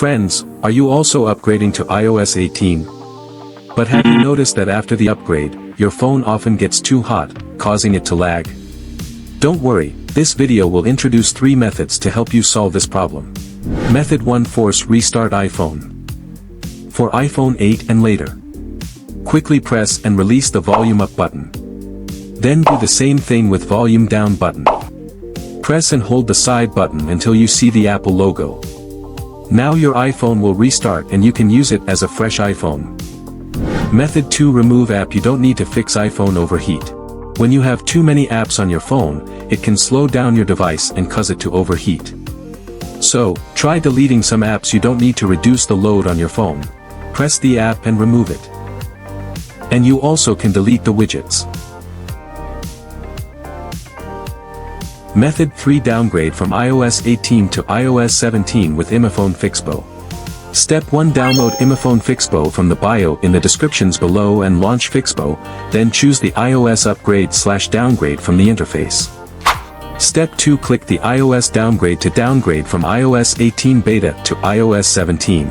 Friends, are you also upgrading to iOS 18? But have you noticed that after the upgrade, your phone often gets too hot, causing it to lag? Don't worry, this video will introduce 3 methods to help you solve this problem. Method 1. Force restart iPhone. For iPhone 8 and later, quickly press and release the volume up button. Then do the same thing with volume down button. Press and hold the side button until you see the Apple logo. Now your iPhone will restart and you can use it as a fresh iPhone. Method 2. Remove app. You don't need to fix iPhone overheat. When you have too many apps on your phone, it can slow down your device and cause it to overheat. So, try deleting some apps you don't need to reduce the load on your phone. Press the app and remove it. And you also can delete the widgets. Method 3. Downgrade from iOS 18 to iOS 17 with iMyFone Fixppo. Step 1. Download iMyFone Fixppo from the bio in the descriptions below and launch Fixppo, then choose the iOS upgrade/downgrade from the interface. Step 2. Click the iOS downgrade to downgrade from iOS 18 beta to iOS 17.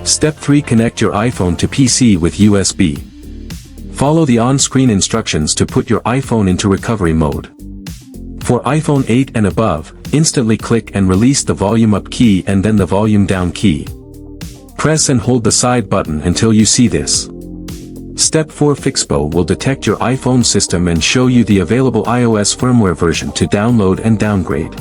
Step 3. Connect your iPhone to PC with USB. Follow the on-screen instructions to put your iPhone into recovery mode. For iPhone 8 and above, instantly click and release the volume up key and then the volume down key. Press and hold the side button until you see this. Step 4. Fixppo will detect your iPhone system and show you the available iOS firmware version to download and downgrade.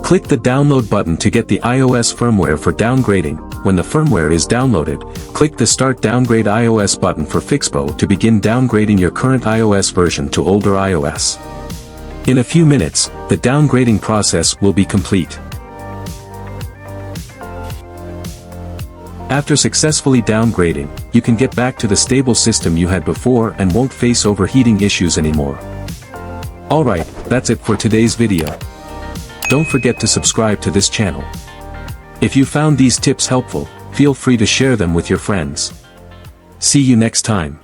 Click the download button to get the iOS firmware for downgrading. When the firmware is downloaded, click the Start Downgrade iOS button for Fixppo to begin downgrading your current iOS version to older iOS. In a few minutes, the downgrading process will be complete. After successfully downgrading, you can get back to the stable system you had before and won't face overheating issues anymore. Alright, that's it for today's video. Don't forget to subscribe to this channel. If you found these tips helpful, feel free to share them with your friends. See you next time.